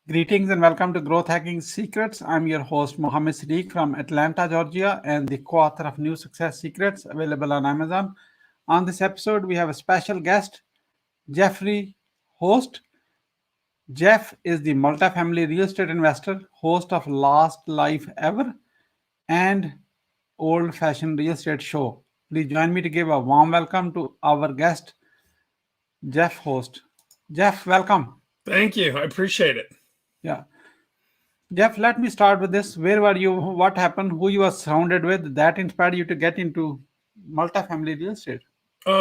Greetings and welcome to Growth Hacking Secrets. I'm your host, Mohammed Siddique from Atlanta, Georgia, and the co author of New Success Secrets available on Amazon. On this episode, we have a special guest, Jeffrey Holst. Jeff is the multifamily real estate investor, host of Last Life Ever and Old Fashioned Real Estate Show. Please join me to give a warm welcome to our guest, Jeff Holst. Jeff, welcome. Thank you. I appreciate it. Yeah. Jeff, let me start with this. Where were you? What happened? Who you were surrounded with that inspired you to get into multifamily real estate?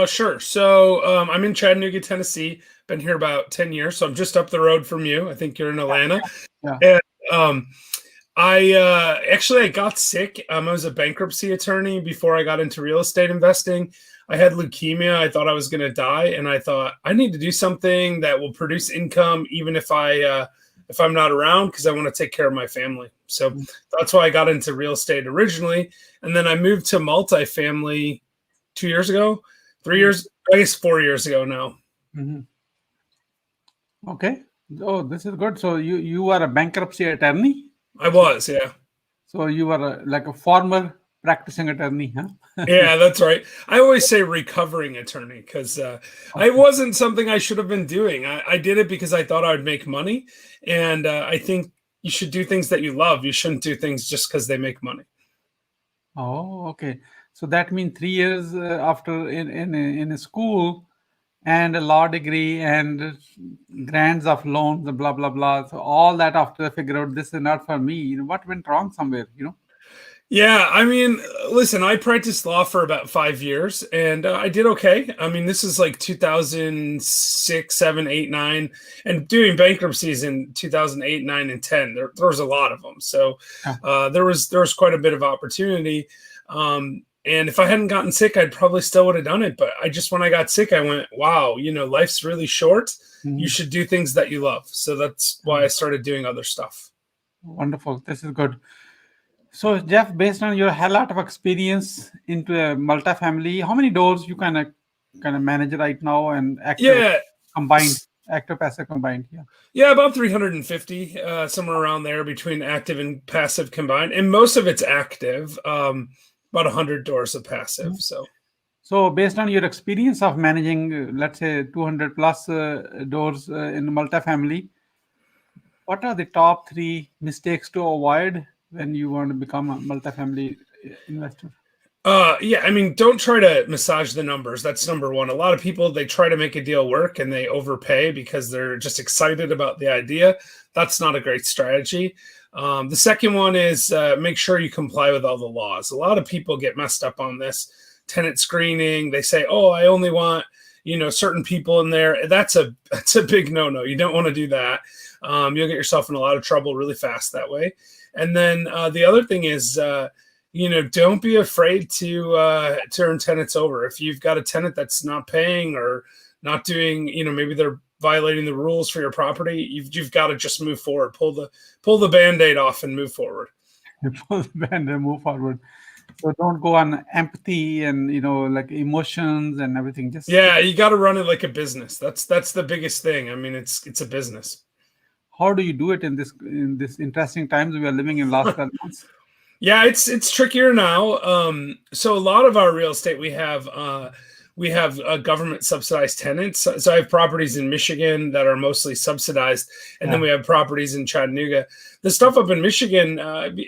Sure. So I'm in Chattanooga, Tennessee. Been here about 10 years. So I'm just up the road from you. I think you're in Atlanta. Yeah. And I got sick. I was a bankruptcy attorney before I got into real estate investing. I had leukemia. I thought I was going to die. And I thought I need to do something that will produce income, even if I'm not around, because I want to take care of my family. So that's why I got into real estate originally. And then I moved to multifamily 2 years ago, 3 years, I guess 4 years ago now. Mm-hmm. Okay. Oh, this is good. So you are a bankruptcy attorney? I was, yeah. So you were like a former practicing attorney, huh? Yeah, that's right. I always say recovering attorney because it wasn't something I should have been doing. I did it because I thought I would make money. And I think you should do things that you love. You shouldn't do things just because they make money. Oh, okay. So that means 3 years after in a school and a law degree and grants of loans, blah, blah, blah. So all that after I figure out this is not for me. What went wrong somewhere, Yeah, I mean, listen, I practiced law for about 5 years and I did okay. I mean, this is like 2006, 7, 8, 9, and doing bankruptcies in 2008, 9, and 10. There was a lot of them. So there was quite a bit of opportunity. And if I hadn't gotten sick, I'd probably still would have done it. But when I got sick, I went, wow, life's really short. Mm-hmm. You should do things that you love. So that's why I started doing other stuff. Wonderful. This is good. So, Jeff, based on your hell lot of experience into a multifamily, how many doors you kind of manage right now and active passive combined? Yeah, about 350, somewhere around there between active and passive combined, and most of it's active. About 100 doors of passive. So based on your experience of managing, let's say 200 plus doors in multifamily, what are the top 3 mistakes to avoid when you want to become a multifamily investor? Yeah, I mean, don't try to massage the numbers. That's number one. A lot of people, they try to make a deal work and they overpay because they're just excited about the idea. That's not a great strategy. The second one is make sure you comply with all the laws. A lot of people get messed up on this. Tenant screening, they say, oh, I only want, certain people in there. That's a big no-no. You don't want to do that. You'll get yourself in a lot of trouble really fast that way. And then the other thing is, don't be afraid to turn tenants over. If you've got a tenant that's not paying or not doing, maybe they're violating the rules for your property, you've got to just move forward. Pull the Band-Aid off and move forward. Pull the Band-Aid and move forward. So don't go on empathy and like emotions and everything. You got to run it like a business. That's the biggest thing. I mean, it's a business. How do you do it in this interesting times we are living in last 12 months? Yeah, it's trickier now. So a lot of our real estate, we have government subsidized tenants. So I have properties in Michigan that are mostly subsidized. And then we have properties in Chattanooga. The stuff up in Michigan,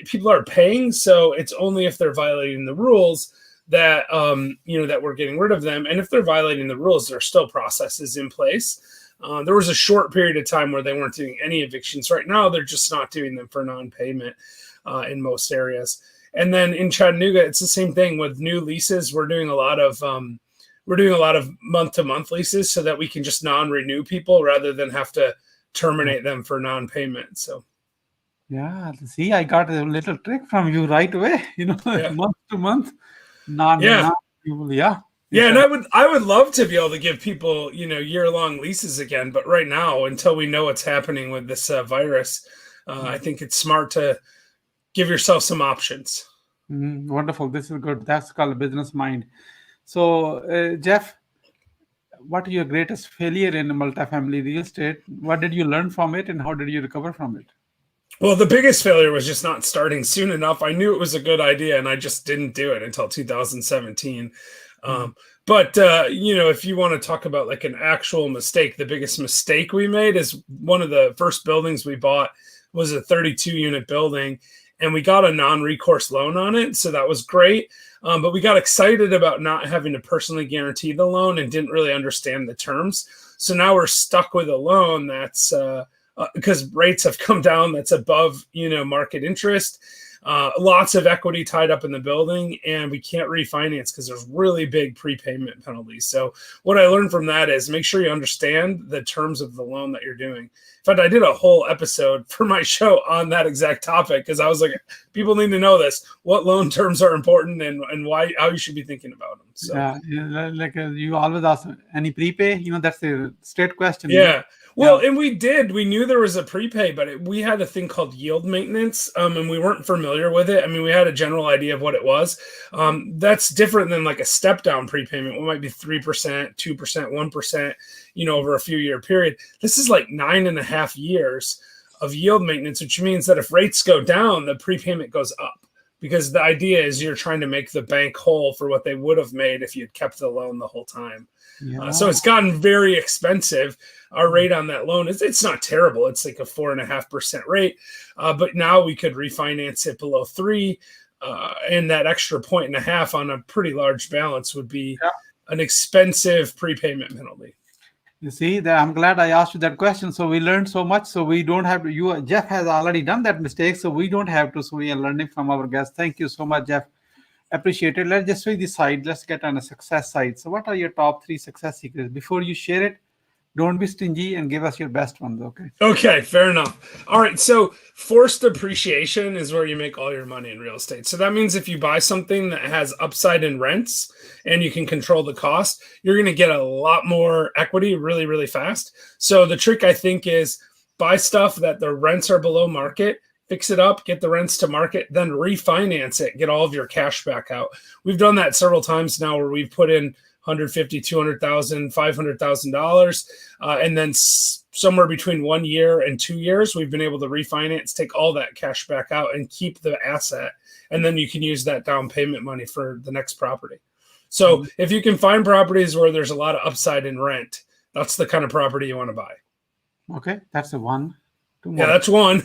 people are paying. So it's only if they're violating the rules that, that we're getting rid of them. And if they're violating the rules, there are still processes in place. There was a short period of time where they weren't doing any evictions. Right now, they're just not doing them for non-payment in most areas. And then in Chattanooga, it's the same thing with new leases. We're doing a lot of month-to-month leases so that we can just non-renew people rather than have to terminate them for non-payment. So, yeah, see, I got a little trick from you right away. Month to month, people. Yeah. Yeah, and I would love to be able to give people, year-long leases again. But right now, until we know what's happening with this virus, I think it's smart to give yourself some options. Wonderful. This is good. That's called business mind. So, Jeff, what is your greatest failure in multifamily real estate? What did you learn from it, and how did you recover from it? Well, the biggest failure was just not starting soon enough. I knew it was a good idea, and I just didn't do it until 2017. But if you want to talk about like an actual mistake, the biggest mistake we made is one of the first buildings we bought was a 32-unit building, and we got a non-recourse loan on it. So that was great. But we got excited about not having to personally guarantee the loan and didn't really understand the terms. So now we're stuck with a loan that's because rates have come down, that's above, market interest. Lots of equity tied up in the building, and we can't refinance because there's really big prepayment penalties. So what I learned from that is make sure you understand the terms of the loan that you're doing. In fact, I did a whole episode for my show on that exact topic because I was like, people need to know this, what loan terms are important and how you should be thinking about them. So like you always ask, any prepay? That's a straight question. Yeah. Well, and we knew there was a prepay, but we had a thing called yield maintenance, and we weren't familiar with it. I mean, we had a general idea of what it was. That's different than like a step down prepayment. What might be 3%, 2%, 1%, over a few year period. This is like 9.5 years of yield maintenance, which means that if rates go down, the prepayment goes up. Because the idea is you're trying to make the bank whole for what they would have made if you'd kept the loan the whole time. Yeah. So it's gotten very expensive. Our rate on that loan it's not terrible. It's like a 4.5% rate, but now we could refinance it below 3, and that extra 1.5 on a pretty large balance would be an expensive prepayment penalty. You see, I'm glad I asked you that question. So we learned so much. So we don't have to. Jeff has already done that mistake, so we don't have to. So we are learning from our guests. Thank you so much, Jeff. Appreciate it. Let's just switch the side. Let's get on a success side. So what are your top 3 success secrets? Before you share it, don't be stingy and give us your best ones, okay? Okay, fair enough. All right, so forced appreciation is where you make all your money in real estate. So that means if you buy something that has upside in rents and you can control the cost, you're going to get a lot more equity really, really fast. So the trick, I think, is buy stuff that the rents are below market, fix it up, get the rents to market, then refinance it, get all of your cash back out. We've done that several times now where we've put in $150,000, $200,000, $500,000, and then somewhere between 1 year and 2 years, we've been able to refinance, take all that cash back out, and keep the asset, and then you can use that down payment money for the next property. So if you can find properties where there's a lot of upside in rent, that's the kind of property you want to buy. Okay, that's a 1. Yeah, that's 1.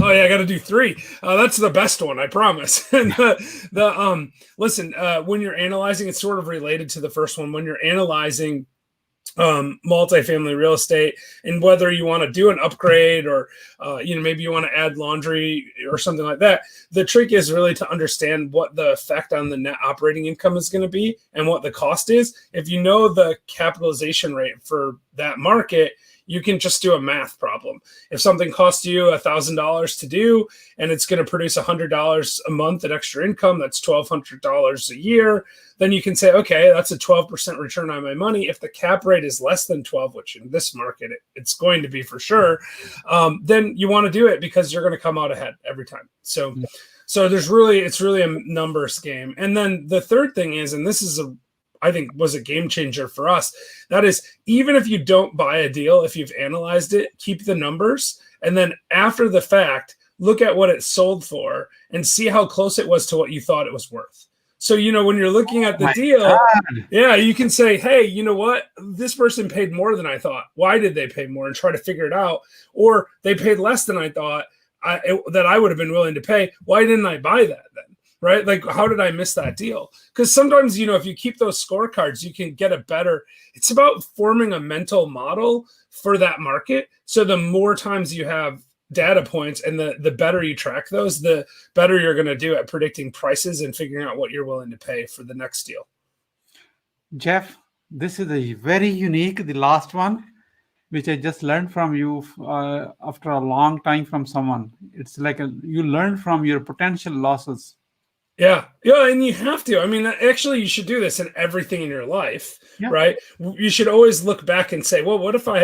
Oh yeah, I got to do 3. That's the best one, I promise. And listen, when you're analyzing, it's sort of related to the first one. When you're analyzing multifamily real estate and whether you want to do an upgrade or maybe you want to add laundry or something like that, the trick is really to understand what the effect on the net operating income is going to be and what the cost is. If you know the capitalization rate for that market, you can just do a math problem. If something costs you $1,000 to do and it's going to produce $100 a month in extra income, that's $1,200 a year, then you can say, okay, that's a 12% return on my money. If the cap rate is less than 12, which in this market, it's going to be for sure, then you want to do it because you're going to come out ahead every time. So it's really a numbers game. And then the third thing is, and this is I think was a game changer for us. That is, even if you don't buy a deal, if you've analyzed it, keep the numbers. And then after the fact, look at what it sold for and see how close it was to what you thought it was worth. So, when you're looking at the deal, you can say, hey, you know what? This person paid more than I thought. Why did they pay more? And try to figure it out. Or they paid less than I thought that I would have been willing to pay. Why didn't I buy that then? Right? Like, how did I miss that deal? Because sometimes, if you keep those scorecards, you can get it's about forming a mental model for that market. So the more times you have data points and the better you track those, the better you're going to do at predicting prices and figuring out what you're willing to pay for the next deal. Jeff, this is a very unique, the last one, which I just learned from you after a long time from someone. It's like you learn from your potential losses. Yeah, and you have to. I mean, actually, you should do this in everything in your life, right? You should always look back and say, well, what if I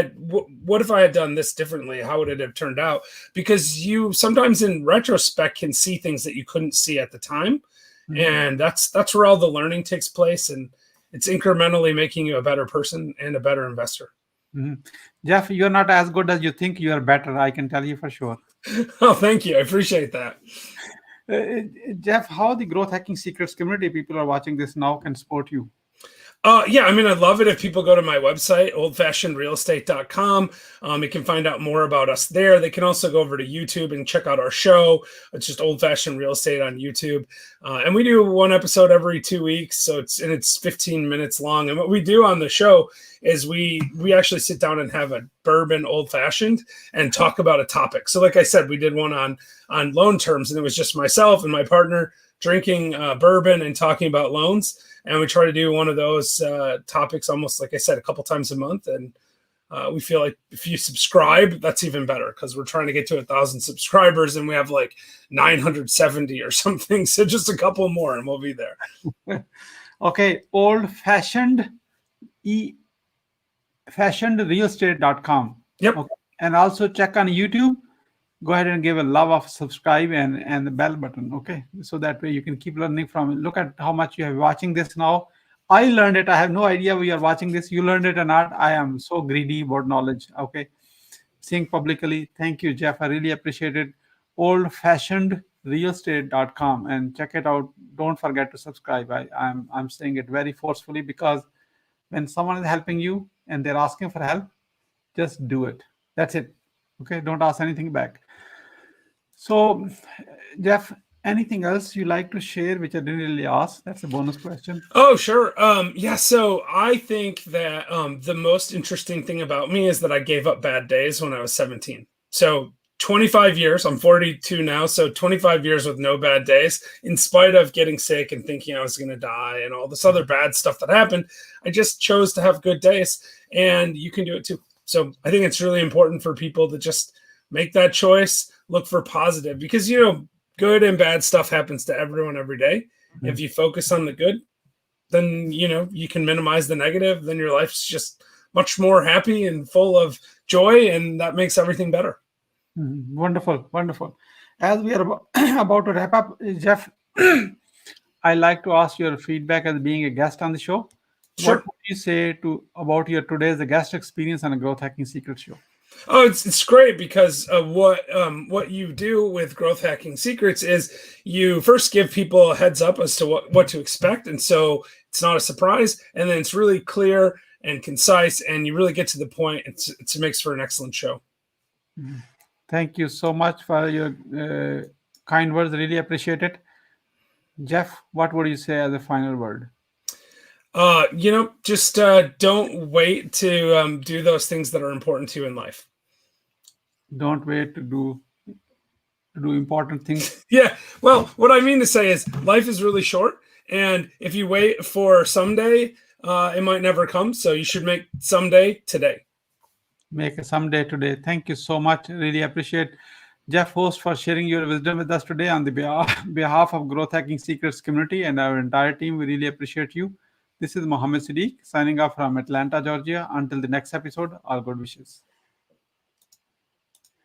had done this differently? How would it have turned out? Because you sometimes in retrospect can see things that you couldn't see at the time. And that's where all the learning takes place. And it's incrementally making you a better person and a better investor. Jeff, you're not as good as you think. You are better. I can tell you for sure. Oh, thank you. I appreciate that. Jeff, how the growth hacking secrets community people are watching this now can support you? Yeah, I mean, I'd love it if people go to my website, oldfashionedrealestate.com. You can find out more about us there. They can also go over to YouTube and check out our show. It's just Old Fashioned Real Estate on YouTube. And we do one episode every 2 weeks. So it's 15 minutes long. And what we do on the show is we actually sit down and have a bourbon old fashioned and talk about a topic. So like I said, we did one on loan terms, and it was just myself and my partner drinking bourbon and talking about loans. And we try to do one of those topics almost, like I said, a couple times a month. And we feel like if you subscribe, that's even better, because we're trying to get to 1,000 subscribers and we have like 970 or something. So just a couple more and we'll be there. Okay. fashionedrealestate.com. Yep. Okay. And also check on YouTube. Go ahead and give a love of subscribe and the bell button. Okay. So that way you can keep learning from it. Look at how much you are watching this now. I learned it. I have no idea we are watching this. You learned it or not. I am so greedy about knowledge. Okay. Seeing publicly. Thank you, Jeff. I really appreciate it. oldfashionedrealestate.com, and check it out. Don't forget to subscribe. I'm saying it very forcefully, because when someone is helping you and they're asking for help, just do it. That's it. Okay. Don't ask anything back. So, Jeff, anything else you like to share which I didn't really ask? That's a bonus question. Oh, sure. Yeah. So I think that the most interesting thing about me is that I gave up bad days when I was 17. So 25 years, I'm 42 now. So 25 years with no bad days, in spite of getting sick and thinking I was going to die and all this other bad stuff that happened. I just chose to have good days, and you can do it too. So I think it's really important for people to just make that choice, look for positive, because, good and bad stuff happens to everyone every day. Mm-hmm. If you focus on the good, then, you can minimize the negative. Then your life's just much more happy and full of joy, and that makes everything better. Mm-hmm. Wonderful. Wonderful. As we are about to wrap up, Jeff, I like to ask your feedback as being a guest on the show. Sure. What would you say about your today's guest experience on a Growth Hacking Secrets show? Oh, it's great, because what you do with Growth Hacking Secrets is you first give people a heads up as to what to expect, and so it's not a surprise, and then it's really clear and concise, and you really get to the point. It makes for an excellent show. Thank you so much for your kind words. Really appreciate it. Jeff, what would you say as a final word? Just don't wait to do those things that are important to you in life. Don't wait to do important things. Yeah. Well, what I mean to say is life is really short, and if you wait for someday, it might never come. So you should make someday today. Make a someday today. Thank you so much. Really appreciate Jeff Holst for sharing your wisdom with us today on the behalf of Growth Hacking Secrets community and our entire team. We really appreciate you. This is Mohammed Siddique signing off from Atlanta, Georgia. Until the next episode, all good wishes.